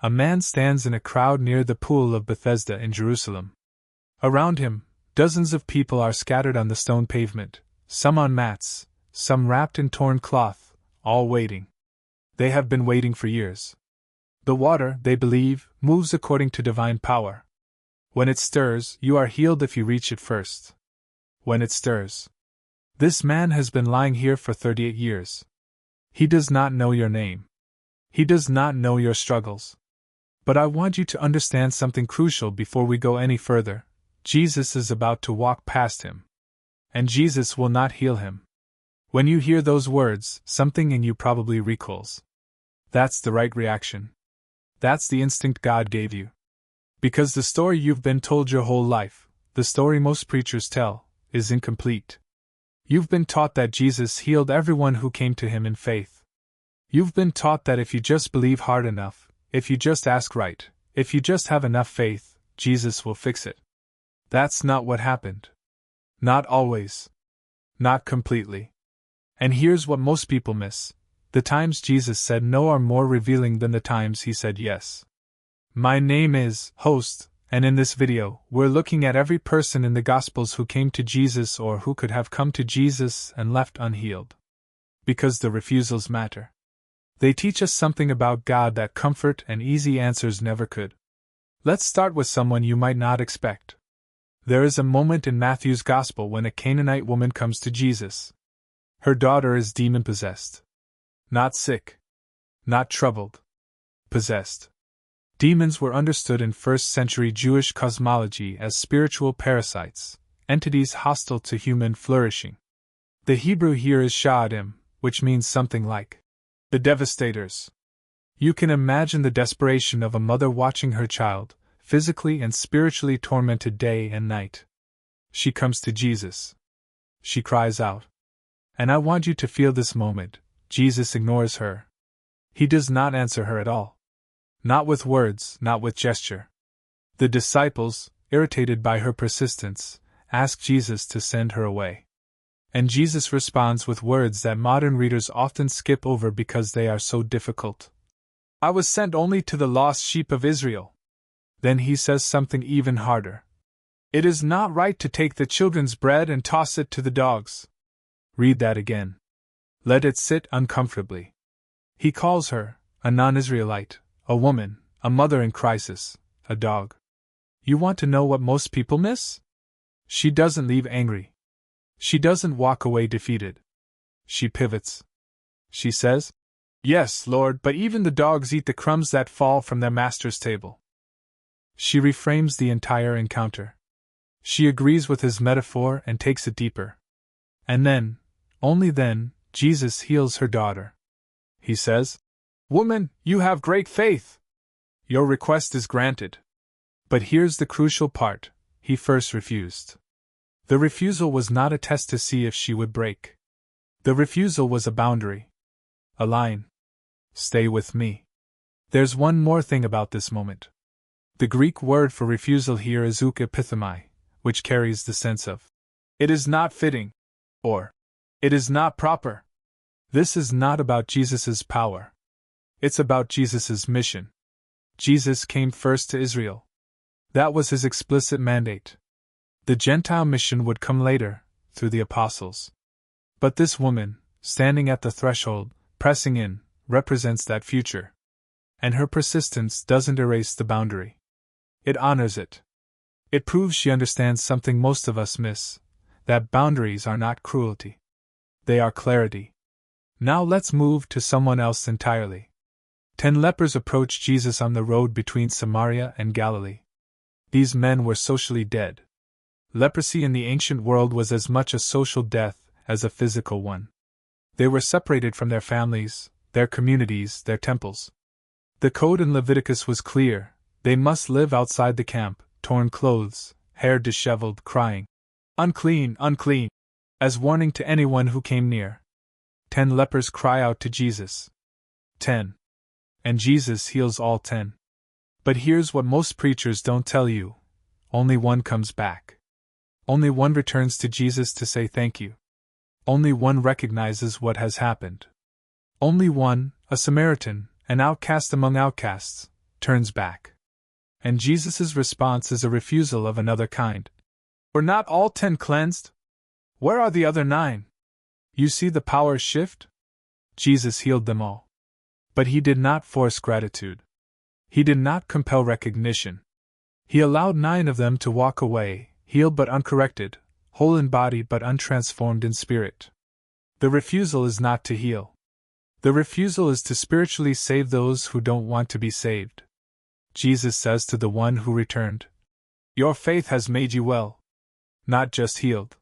A man stands in a crowd near the pool of Bethesda in Jerusalem. Around him, dozens of people are scattered on the stone pavement, some on mats, some wrapped in torn cloth, all waiting. They have been waiting for years. The water, they believe, moves according to divine power. When it stirs, you are healed if you reach it first. When it stirs. This man has been lying here for 38 years. He does not know your name. He does not know your struggles. But I want you to understand something crucial before we go any further. Jesus is about to walk past him. And Jesus will not heal him. When you hear those words, something in you probably recoils. That's the right reaction. That's the instinct God gave you. Because the story you've been told your whole life, the story most preachers tell, is incomplete. You've been taught that Jesus healed everyone who came to him in faith. You've been taught that if you just believe hard enough, if you just ask right, if you just have enough faith, Jesus will fix it. That's not what happened. Not always. Not completely. And here's what most people miss. The times Jesus said no are more revealing than the times he said yes. My name is Host, and in this video, we're looking at every person in the Gospels who came to Jesus or who could have come to Jesus and left unhealed. Because the refusals matter. They teach us something about God that comfort and easy answers never could. Let's start with someone you might not expect. There is a moment in Matthew's Gospel when a Canaanite woman comes to Jesus. Her daughter is demon-possessed. Not sick. Not troubled. Possessed. Demons were understood in first-century Jewish cosmology as spiritual parasites, entities hostile to human flourishing. The Hebrew here is sha'adim, which means something like the devastators. You can imagine the desperation of a mother watching her child, physically and spiritually tormented day and night. She comes to Jesus. She cries out. And I want you to feel this moment. Jesus ignores her. He does not answer her at all. Not with words, not with gesture. The disciples, irritated by her persistence, ask Jesus to send her away. And Jesus responds with words that modern readers often skip over because they are so difficult. I was sent only to the lost sheep of Israel. Then he says something even harder. It is not right to take the children's bread and toss it to the dogs. Read that again. Let it sit uncomfortably. He calls her a non-Israelite, a woman, a mother in crisis, a dog. You want to know what most people miss? She doesn't leave angry. She doesn't walk away defeated. She pivots. She says, "Yes, Lord, but even the dogs eat the crumbs that fall from their master's table." She reframes the entire encounter. She agrees with his metaphor and takes it deeper. And then, only then, Jesus heals her daughter. He says, "Woman, you have great faith. Your request is granted." But here's the crucial part. He first refused. The refusal was not a test to see if she would break. The refusal was a boundary. A line. Stay with me. There's one more thing about this moment. The Greek word for refusal here is ukepithemi, which carries the sense of, it is not fitting, or, it is not proper. This is not about Jesus' power. It's about Jesus' mission. Jesus came first to Israel. That was his explicit mandate. The Gentile mission would come later, through the apostles. But this woman, standing at the threshold, pressing in, represents that future. And her persistence doesn't erase the boundary. It honors it. It proves she understands something most of us miss, that boundaries are not cruelty. They are clarity. Now let's move to someone else entirely. 10 lepers approached Jesus on the road between Samaria and Galilee. These men were socially dead. Leprosy in the ancient world was as much a social death as a physical one. They were separated from their families, their communities, their temples. The code in Leviticus was clear: they must live outside the camp, torn clothes, hair disheveled, crying, "Unclean, unclean," as warning to anyone who came near. 10 lepers cry out to Jesus. 10. And Jesus heals all 10. But here's what most preachers don't tell you: only one comes back. Only one returns to Jesus to say thank you. Only one recognizes what has happened. Only one, a Samaritan, an outcast among outcasts, turns back. And Jesus' response is a refusal of another kind. Were not all 10 cleansed? Where are the other 9? You see the power shift? Jesus healed them all. But he did not force gratitude. He did not compel recognition. He allowed 9 of them to walk away, healed but uncorrected, whole in body but untransformed in spirit. The refusal is not to heal. The refusal is to spiritually save those who don't want to be saved. Jesus says to the one who returned, "Your faith has made you well." Not just healed.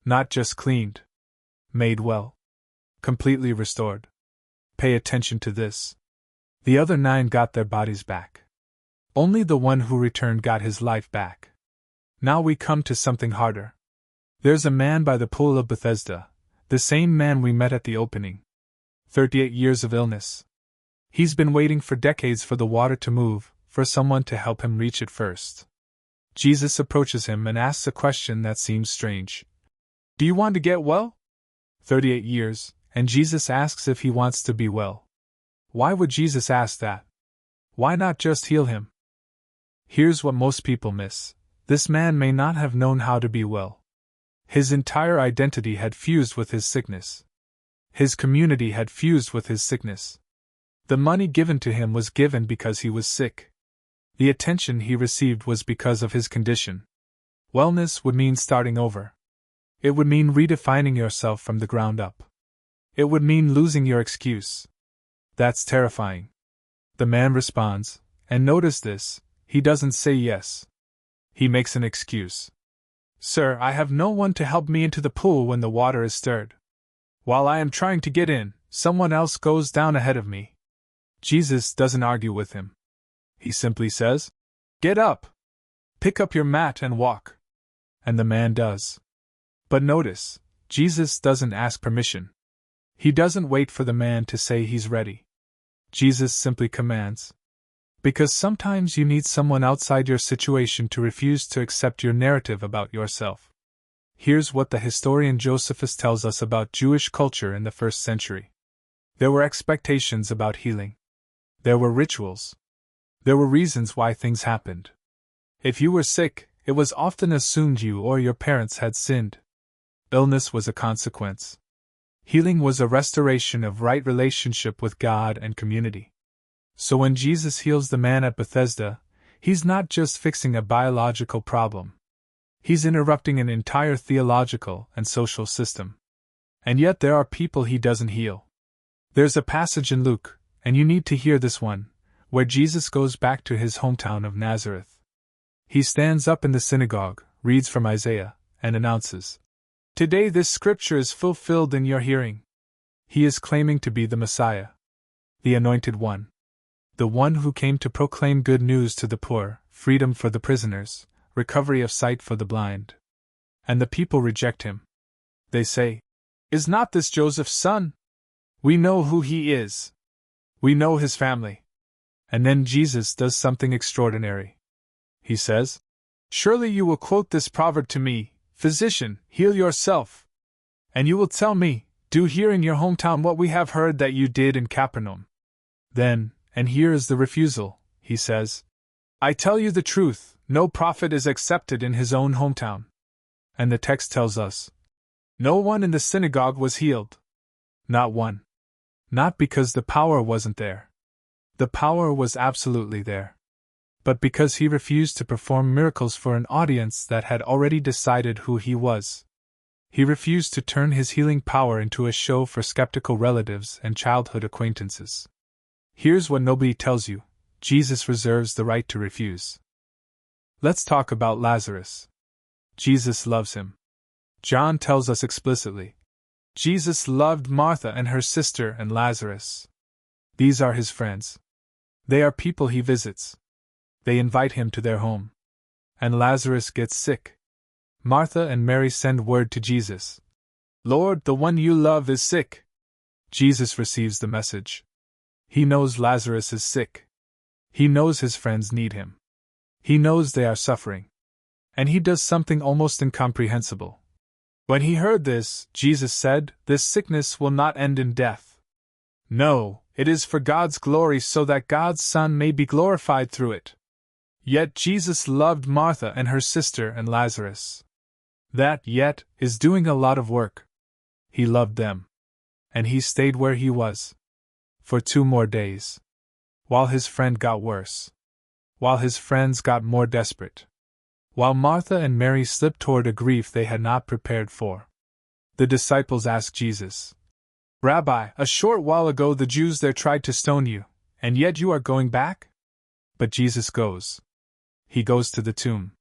Not just cleaned. Made well. Completely restored. Pay attention to this. The other 9 got their bodies back. Only the one who returned got his life back. Now we come to something harder. There's a man by the pool of Bethesda, the same man we met at the opening. 38 years of illness. He's been waiting for decades for the water to move, for someone to help him reach it first. Jesus approaches him and asks a question that seems strange. Do you want to get well? 38 years, and Jesus asks if he wants to be well. Why would Jesus ask that? Why not just heal him? Here's what most people miss. This man may not have known how to be well. His entire identity had fused with his sickness. His community had fused with his sickness. The money given to him was given because he was sick. The attention he received was because of his condition. Wellness would mean starting over. It would mean redefining yourself from the ground up. It would mean losing your excuse. That's terrifying. The man responds, and notice this, he doesn't say yes. He makes an excuse. Sir, I have no one to help me into the pool when the water is stirred. While I am trying to get in, someone else goes down ahead of me. Jesus doesn't argue with him. He simply says, "Get up! Pick up your mat and walk." And the man does. But notice, Jesus doesn't ask permission. He doesn't wait for the man to say he's ready. Jesus simply commands. Because sometimes you need someone outside your situation to refuse to accept your narrative about yourself. Here's what the historian Josephus tells us about Jewish culture in the 1st century. There were expectations about healing. There were rituals. There were reasons why things happened. If you were sick, it was often assumed you or your parents had sinned. Illness was a consequence. Healing was a restoration of right relationship with God and community. So when Jesus heals the man at Bethesda, he's not just fixing a biological problem. He's interrupting an entire theological and social system. And yet there are people he doesn't heal. There's a passage in Luke, and you need to hear this one, where Jesus goes back to his hometown of Nazareth. He stands up in the synagogue, reads from Isaiah, and announces, "Today this scripture is fulfilled in your hearing." He is claiming to be the Messiah, the Anointed One, the one who came to proclaim good news to the poor, freedom for the prisoners, recovery of sight for the blind. And the people reject him. They say, "Is not this Joseph's son? We know who he is. We know his family." And then Jesus does something extraordinary. He says, "Surely you will quote this proverb to me, 'Physician, heal yourself.' And you will tell me, 'Do here in your hometown what we have heard that you did in Capernaum.' Then, and here is the refusal, he says, 'I tell you the truth, no prophet is accepted in his own hometown.' And the text tells us, no one in the synagogue was healed. Not one. Not because the power wasn't there. The power was absolutely there. But because he refused to perform miracles for an audience that had already decided who he was. He refused to turn his healing power into a show for skeptical relatives and childhood acquaintances. Here's what nobody tells you: Jesus reserves the right to refuse. Let's talk about Lazarus. Jesus loves him. John tells us explicitly. Jesus loved Martha and her sister and Lazarus. These are his friends. They are people he visits. They invite him to their home. And Lazarus gets sick. Martha and Mary send word to Jesus. "Lord, the one you love is sick." Jesus receives the message. He knows Lazarus is sick. He knows his friends need him. He knows they are suffering. And he does something almost incomprehensible. When he heard this, Jesus said, "This sickness will not end in death. No, It is for God's glory so that God's Son may be glorified through it. Yet Jesus loved Martha and her sister and Lazarus. That yet is doing a lot of work. He loved them. And he stayed where he was. For 2 more days. While his friend got worse. While his friends got more desperate. While Martha and Mary slipped toward a grief they had not prepared for. The disciples asked Jesus, "Rabbi, a short while ago the Jews there tried to stone you, and yet you are going back?" But Jesus goes. He goes to the tomb.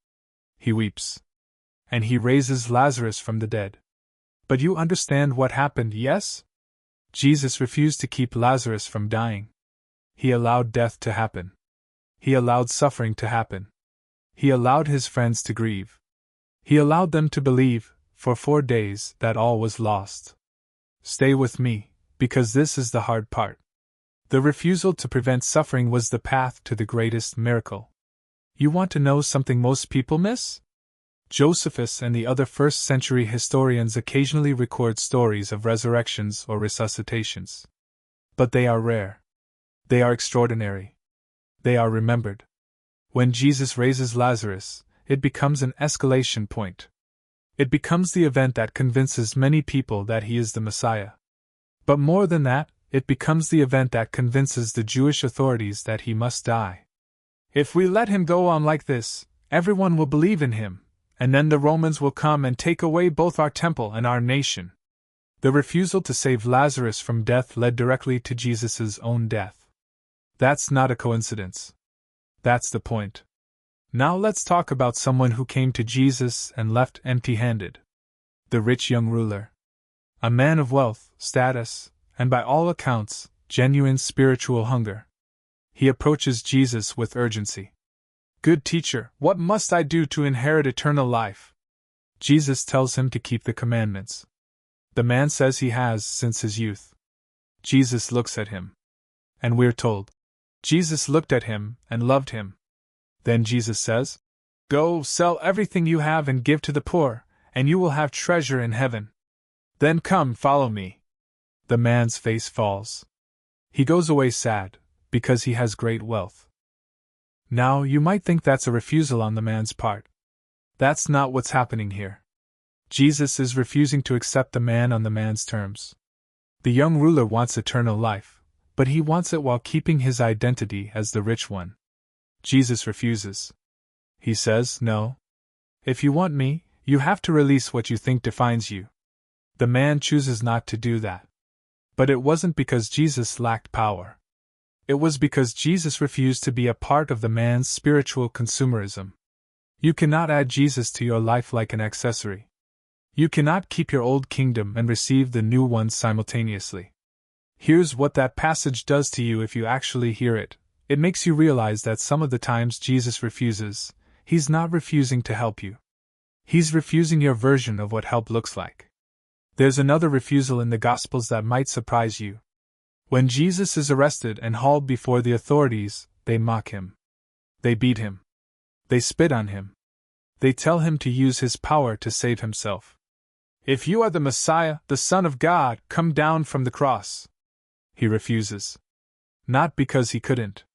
He weeps. And he raises Lazarus from the dead. But you understand what happened, yes? Jesus refused to keep Lazarus from dying. He allowed death to happen. He allowed suffering to happen. He allowed his friends to grieve. He allowed them to believe, for 4 days, that all was lost. Stay with me, because this is the hard part. The refusal to prevent suffering was the path to the greatest miracle. You want to know something most people miss? Josephus and the other first-century historians occasionally record stories of resurrections or resuscitations. But they are rare. They are extraordinary. They are remembered. When Jesus raises Lazarus, it becomes an escalation point. It becomes the event that convinces many people that he is the Messiah. But more than that, it becomes the event that convinces the Jewish authorities that he must die. If we let him go on like this, everyone will believe in him, and then the Romans will come and take away both our temple and our nation. The refusal to save Lazarus from death led directly to Jesus' own death. That's not a coincidence. That's the point. Now let's talk about someone who came to Jesus and left empty-handed. The rich young ruler. A man of wealth, status, and by all accounts, genuine spiritual hunger. He approaches Jesus with urgency. "Good teacher, what must I do to inherit eternal life?" Jesus tells him to keep the commandments. The man says he has since his youth. Jesus looks at him. And we're told, Jesus looked at him and loved him. Then Jesus says, "Go, sell everything you have and give to the poor, and you will have treasure in heaven. Then come, follow me." The man's face falls. He goes away sad, because he has great wealth. Now, you might think that's a refusal on the man's part. That's not what's happening here. Jesus is refusing to accept the man on the man's terms. The young ruler wants eternal life, but he wants it while keeping his identity as the rich one. Jesus refuses. He says, "No. If you want me, you have to release what you think defines you." The man chooses not to do that. But it wasn't because Jesus lacked power. It was because Jesus refused to be a part of the man's spiritual consumerism. You cannot add Jesus to your life like an accessory. You cannot keep your old kingdom and receive the new one simultaneously. Here's what that passage does to you if you actually hear it. It makes you realize that some of the times Jesus refuses, he's not refusing to help you. He's refusing your version of what help looks like. There's another refusal in the Gospels that might surprise you. When Jesus is arrested and hauled before the authorities, they mock him. They beat him. They spit on him. They tell him to use his power to save himself. "If you are the Messiah, the Son of God, come down from the cross." He refuses. Not because he couldn't.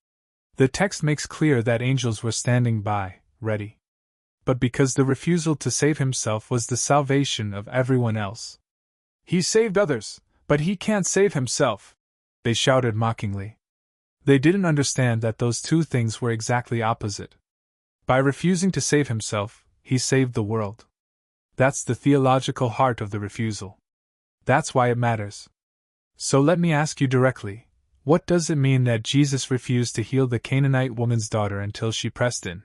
The text makes clear that angels were standing by, ready. But because the refusal to save himself was the salvation of everyone else. "He saved others, but he can't save himself," they shouted mockingly. They didn't understand that those two things were exactly opposite. By refusing to save himself, he saved the world. That's the theological heart of the refusal. That's why it matters. So let me ask you directly, what does it mean that Jesus refused to heal the Canaanite woman's daughter until she pressed in?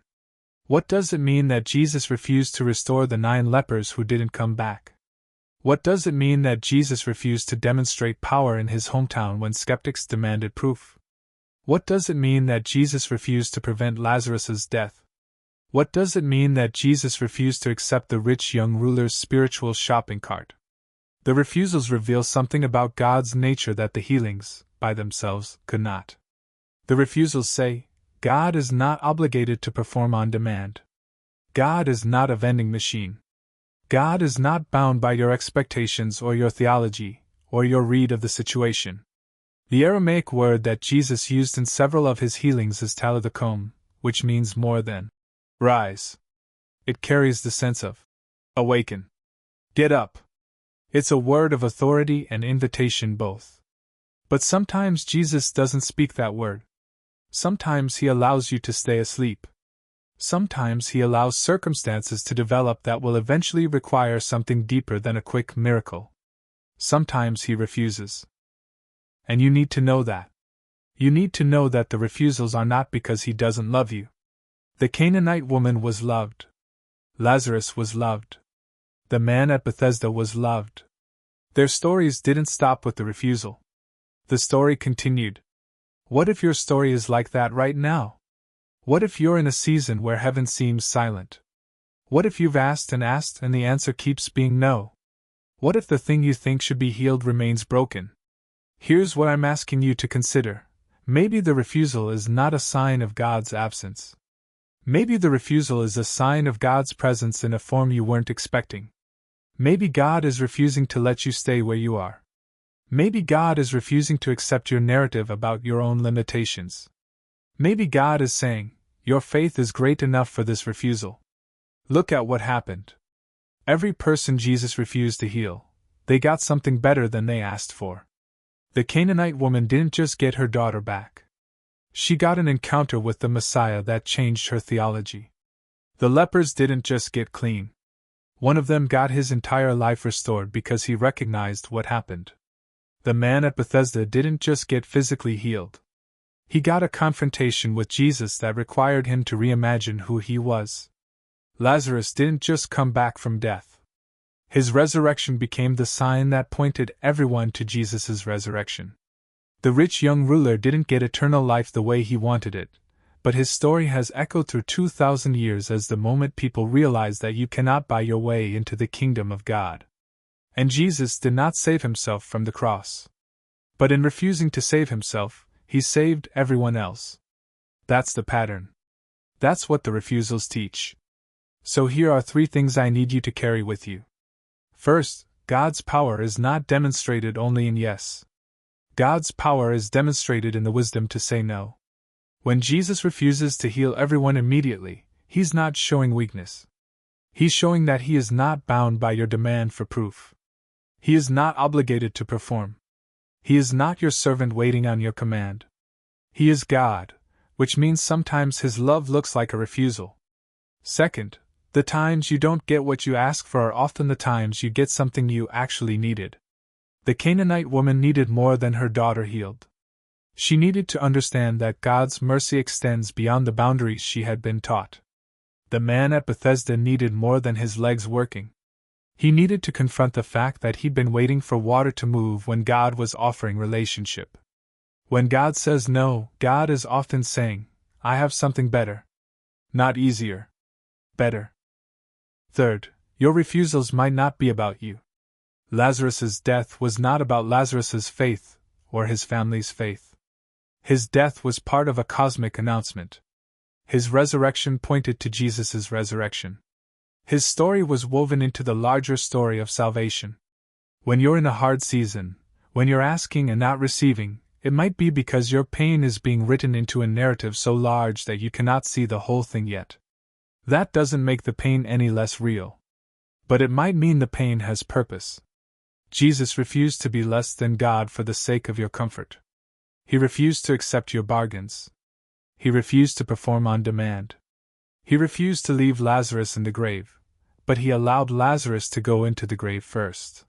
What does it mean that Jesus refused to restore the 9 lepers who didn't come back? What does it mean that Jesus refused to demonstrate power in his hometown when skeptics demanded proof? What does it mean that Jesus refused to prevent Lazarus' death? What does it mean that Jesus refused to accept the rich young ruler's spiritual shopping cart? The refusals reveal something about God's nature that the healings, by themselves, could not. The refusals say, God is not obligated to perform on demand. God is not a vending machine. God is not bound by your expectations or your theology, or your read of the situation. The Aramaic word that Jesus used in several of his healings is talithakom, which means more than rise. It carries the sense of awaken. Get up. It's a word of authority and invitation both. But sometimes Jesus doesn't speak that word. Sometimes he allows you to stay asleep. Sometimes he allows circumstances to develop that will eventually require something deeper than a quick miracle. Sometimes he refuses. And you need to know that. You need to know that the refusals are not because he doesn't love you. The Canaanite woman was loved. Lazarus was loved. The man at Bethesda was loved. Their stories didn't stop with the refusal. The story continued. What if your story is like that right now? What if you're in a season where heaven seems silent? What if you've asked and the answer keeps being no? What if the thing you think should be healed remains broken? Here's what I'm asking you to consider. Maybe the refusal is not a sign of God's absence. Maybe the refusal is a sign of God's presence in a form you weren't expecting. Maybe God is refusing to let you stay where you are. Maybe God is refusing to accept your narrative about your own limitations. Maybe God is saying, your faith is great enough for this refusal. Look at what happened. Every person Jesus refused to heal, they got something better than they asked for. The Canaanite woman didn't just get her daughter back. She got an encounter with the Messiah that changed her theology. The lepers didn't just get clean. One of them got his entire life restored because he recognized what happened. The man at Bethesda didn't just get physically healed. He got a confrontation with Jesus that required him to reimagine who he was. Lazarus didn't just come back from death. His resurrection became the sign that pointed everyone to Jesus' resurrection. The rich young ruler didn't get eternal life the way he wanted it, but his story has echoed through 2,000 years as the moment people realize that you cannot buy your way into the kingdom of God. And Jesus did not save himself from the cross. But in refusing to save himself, he saved everyone else. That's the pattern. That's what the refusals teach. So here are 3 things I need you to carry with you. First, God's power is not demonstrated only in yes. God's power is demonstrated in the wisdom to say no. When Jesus refuses to heal everyone immediately, he's not showing weakness. He's showing that he is not bound by your demand for proof. He is not obligated to perform. He is not your servant waiting on your command. He is God, which means sometimes his love looks like a refusal. Second, the times you don't get what you ask for are often the times you get something you actually needed. The Canaanite woman needed more than her daughter healed. She needed to understand that God's mercy extends beyond the boundaries she had been taught. The man at Bethesda needed more than his legs working. He needed to confront the fact that he'd been waiting for water to move when God was offering relationship. When God says no, God is often saying, I have something better. Not easier. Better. Third, your refusals might not be about you. Lazarus's death was not about Lazarus's faith, or his family's faith. His death was part of a cosmic announcement. His resurrection pointed to Jesus' resurrection. His story was woven into the larger story of salvation. When you're in a hard season, when you're asking and not receiving, it might be because your pain is being written into a narrative so large that you cannot see the whole thing yet. That doesn't make the pain any less real. But it might mean the pain has purpose. Jesus refused to be less than God for the sake of your comfort. He refused to accept your bargains. He refused to perform on demand. He refused to leave Lazarus in the grave, but he allowed Lazarus to go into the grave first.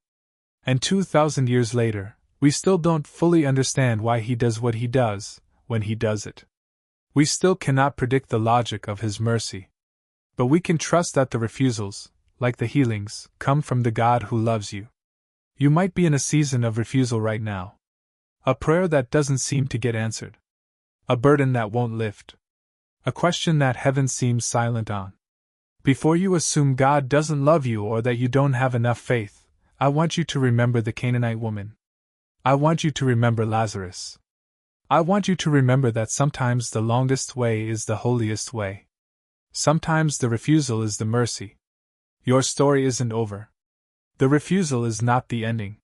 And 2,000 years later, we still don't fully understand why he does what he does, when he does it. We still cannot predict the logic of his mercy. But we can trust that the refusals, like the healings, come from the God who loves you. You might be in a season of refusal right now. A prayer that doesn't seem to get answered. A burden that won't lift. A question that heaven seems silent on. Before you assume God doesn't love you or that you don't have enough faith, I want you to remember the Canaanite woman. I want you to remember Lazarus. I want you to remember that sometimes the longest way is the holiest way. Sometimes the refusal is the mercy. Your story isn't over. The refusal is not the ending.